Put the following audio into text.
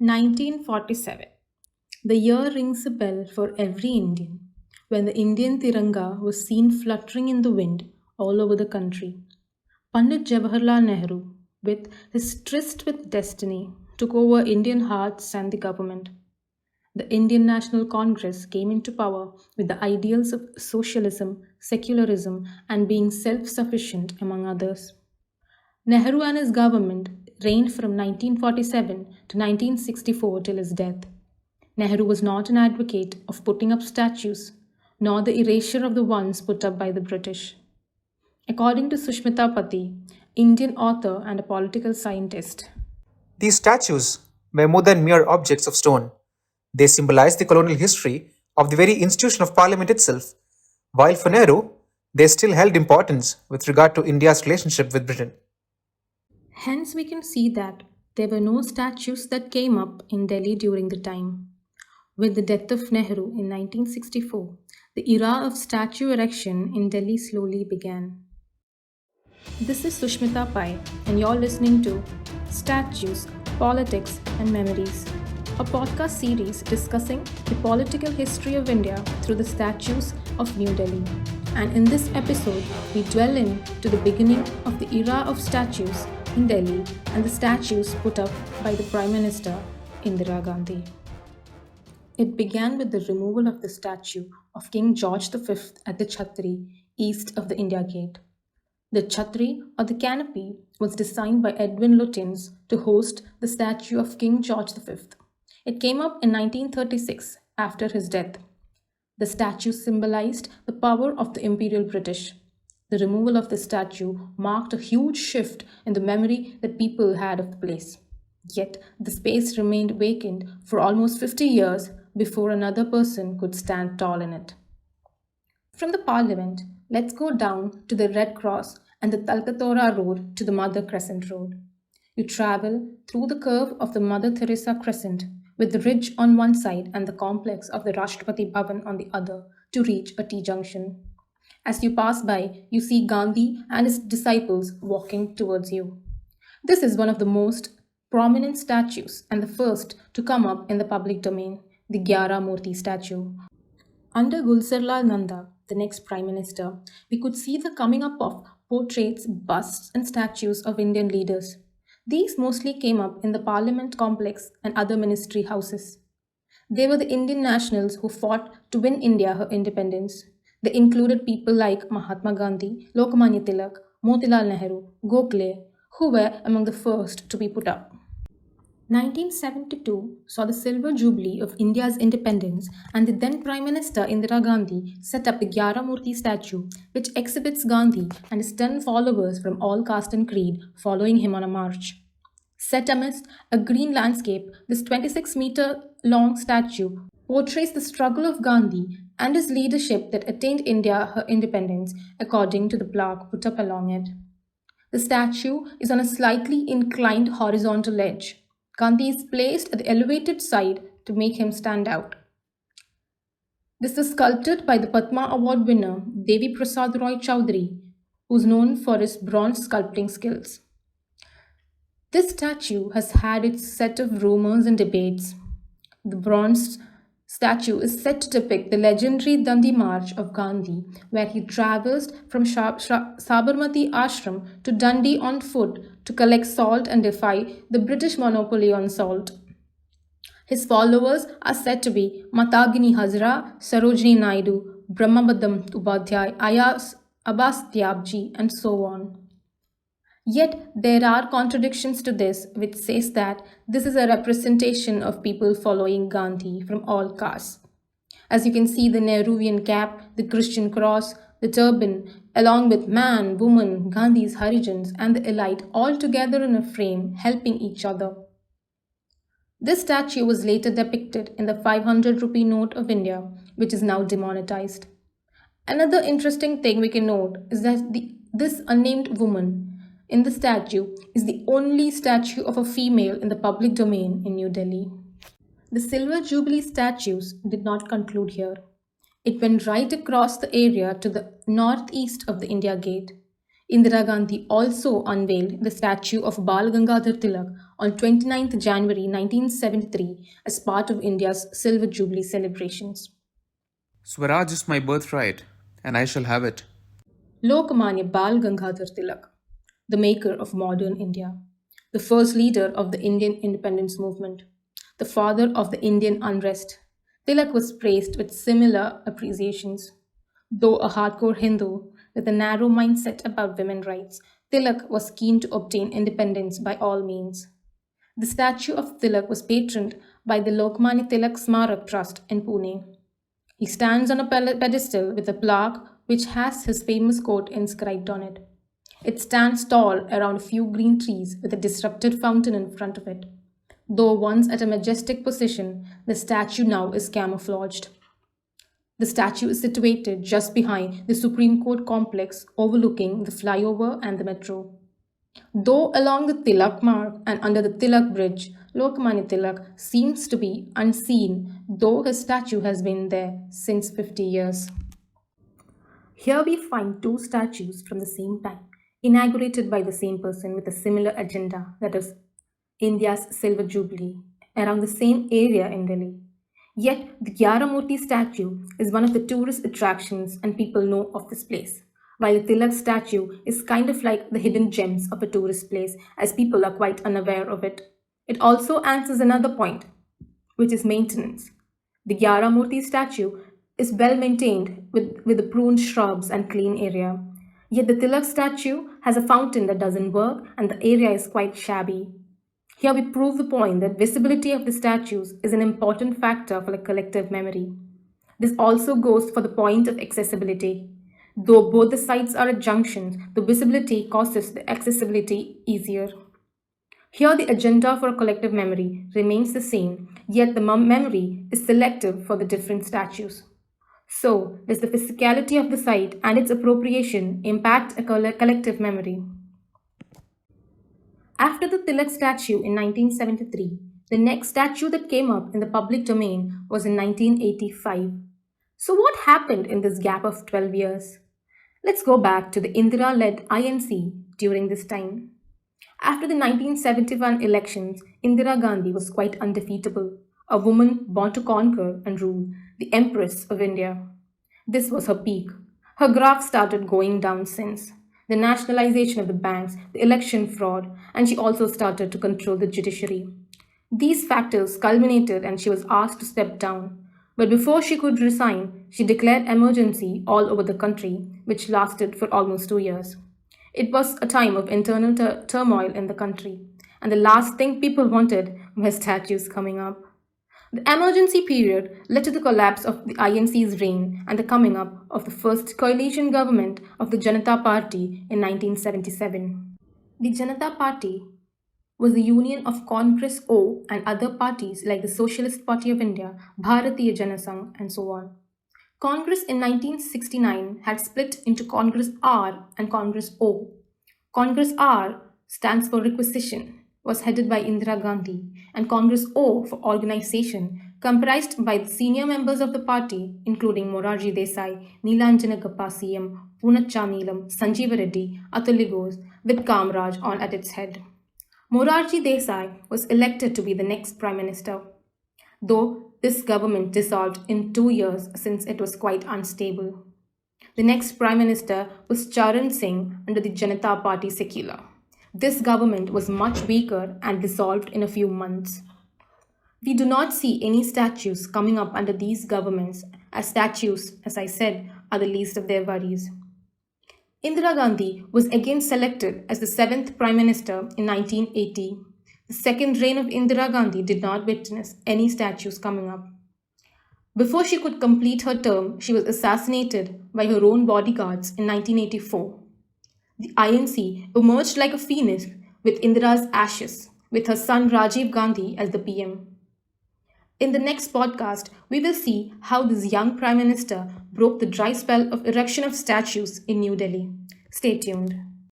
1947. The year rings a bell for every Indian when the Indian Tiranga was seen fluttering in the wind all over the country. Pandit Jawaharlal Nehru, with his tryst with destiny, took over Indian hearts and the government. The Indian National Congress came into power with the ideals of socialism, secularism, and being self sufficient, among others. Nehru and his government reigned from 1947 to 1964 till his death. Nehru was not an advocate of putting up statues, nor the erasure of the ones put up by the British. According to Sushmita Pati, Indian author and a political scientist, These statues were more than mere objects of stone. They symbolize the colonial history of the very institution of Parliament itself, while for Nehru, they still held importance with regard to India's relationship with Britain. hence we can see that there were no statues that came up in Delhi during the time. With the death of Nehru in 1964, the era of statue erection in Delhi slowly began. This is Sushmita Pai, and you're listening to Statues, Politics, and Memories, a podcast series discussing the political history of India through the statues of New Delhi. And in this episode, we dwell into the beginning of the era of statues in Delhi and the statues put up by the Prime Minister Indira Gandhi. It began with the removal of the statue of King George V at the Chhatri, east of the India Gate. The Chhatri, or the canopy, was designed by Edwin Lutyens to host the statue of King George V. It came up in 1936 after his death. The statue symbolized the power of the Imperial British. The removal of the statue marked a huge shift in the memory that people had of the place. Yet the space remained vacant for almost 50 years before another person could stand tall in it. From the Parliament, let's go down to the Red Cross and the Talkatora Road to the Mother Crescent Road. You travel through the curve of the Mother Teresa Crescent with the ridge on one side and the complex of the Rashtrapati Bhavan on the other to reach a T-junction. As you pass by, you see Gandhi and his disciples walking towards you. This is one of the most prominent statues and the first to come up in the public domain, the Gyarah Murti statue. Under Gulzarlal Nanda, the next Prime Minister, we could see the coming up of portraits, busts, and statues of Indian leaders. These mostly came up in the Parliament complex and other ministry houses. They were the Indian nationals who fought to win India her independence. They included people like Mahatma Gandhi, Lokmanya Tilak, Motilal Nehru, Gokhale, who were among the first to be put up. 1972 saw the silver jubilee of India's independence, and the then Prime Minister Indira Gandhi set up the Gyarah Murti statue, which exhibits Gandhi and his 10 followers from all caste and creed following him on a march. Set amidst a green landscape, this 26-meter long statue portrays the struggle of Gandhi and his leadership that attained India her independence, according to the plaque put up along it. The statue is on a slightly inclined horizontal ledge. Gandhi is placed at the elevated side to make him stand out. This is sculpted by the Padma Award winner Devi Prasad Roy Chowdhury, who is known for his bronze sculpting skills. This statue has had its set of rumors and debates. The bronze statue is said to depict the legendary Dandi March of Gandhi, where he traversed from Sabarmati Ashram to Dundee on foot to collect salt and defy the British monopoly on salt. His followers are said to be Matagini Hazra, Sarojini Naidu, Brahmabadam Upadhyay, Abbas Tyabji, and so on. Yet there are contradictions to this, which says that this is a representation of people following Gandhi from all castes. As you can see, the Nehruvian cap, the Christian cross, the turban, along with man, woman, Gandhi's Harijans, and the elite all together in a frame, helping each other. This statue was later depicted in the 500 rupee note of India, which is now demonetized. Another interesting thing we can note is that this unnamed woman in the statue is the only statue of a female in the public domain in New Delhi. The Silver Jubilee statues did not conclude here. It went right across the area to the northeast of the India Gate. Indira Gandhi also unveiled the statue of Bal Gangadhar Tilak on 29th January 1973 as part of India's Silver Jubilee celebrations. Swaraj is my birthright, and I shall have it. Lokmanya Bal Gangadhar Tilak, the maker of modern India, the first leader of the Indian independence movement, the father of the Indian unrest, Tilak was praised with similar appreciations. Though a hardcore Hindu with a narrow mindset about women's rights, Tilak was keen to obtain independence by all means. The statue of Tilak was patroned by the Lokmanya Tilak Smarak Trust in Pune. He stands on a pedestal with a plaque which has his famous quote inscribed on it. It stands tall around a few green trees with a disrupted fountain in front of it. Though once at a majestic position, the statue now is camouflaged. The statue is situated just behind the Supreme Court complex overlooking the flyover and the metro. Though along the Tilak Marg and under the Tilak Bridge, Lokmanya Tilak seems to be unseen, though his statue has been there since 50 years. Here we find two statues from the same time, inaugurated by the same person with a similar agenda, that is, India's Silver Jubilee, around the same area in Delhi. Yet, the Gyarah Murti statue is one of the tourist attractions and people know of this place, while the Tilak statue is kind of like the hidden gems of a tourist place as people are quite unaware of it. It also answers another point, which is maintenance. The Gyarah Murti statue is well maintained with the pruned shrubs and clean area. Yet the Tilak statue has a fountain that doesn't work and the area is quite shabby. Here we prove the point that visibility of the statues is an important factor for the collective memory. This also goes for the point of accessibility. Though both the sites are at junctions, the visibility causes the accessibility easier. Here the agenda for a collective memory remains the same, yet the memory is selective for the different statues. So, does the physicality of the site and its appropriation impact a collective memory? After the Tilak statue in 1973, the next statue that came up in the public domain was in 1985. So, what happened in this gap of 12 years? Let's go back to the Indira led INC during this time. After the 1971 elections, Indira Gandhi was quite undefeatable, a woman born to conquer and rule, the Empress of India. This was her peak. Her graph started going down since. The nationalization of the banks, the election fraud, and she also started to control the judiciary. These factors culminated and she was asked to step down. But before she could resign, she declared emergency all over the country, which lasted for almost 2 years. It was a time of internal turmoil in the country, and the last thing people wanted were statues coming up. The emergency period led to the collapse of the INC's reign and the coming up of the first coalition government of the Janata Party in 1977. The Janata Party was the union of Congress O and other parties like the Socialist Party of India, Bharatiya Janasangh, and so on. Congress in 1969 had split into Congress R and Congress O. Congress R stands for requisition, was headed by Indira Gandhi, and Congress O for organization, comprised by the senior members of the party, including Morarji Desai, Neelanjana Gappa Poonachcha Neelam, Sanjeeva Reddy, Atulya Ghosh, with Kamraj on at its head. Morarji Desai was elected to be the next Prime Minister, though this government dissolved in 2 years since it was quite unstable. The next Prime Minister was Charan Singh under the Janata Party Secular. This government was much weaker and dissolved in a few months. We do not see any statues coming up under these governments, as statues, as I said, are the least of their worries. Indira Gandhi was again selected as the 7th Prime Minister in 1980. The second reign of Indira Gandhi did not witness any statues coming up. Before she could complete her term, she was assassinated by her own bodyguards in 1984. The INC emerged like a phoenix with Indira's ashes, with her son Rajiv Gandhi as the PM. In the next podcast, we will see how this young Prime Minister broke the dry spell of erection of statues in New Delhi. Stay tuned.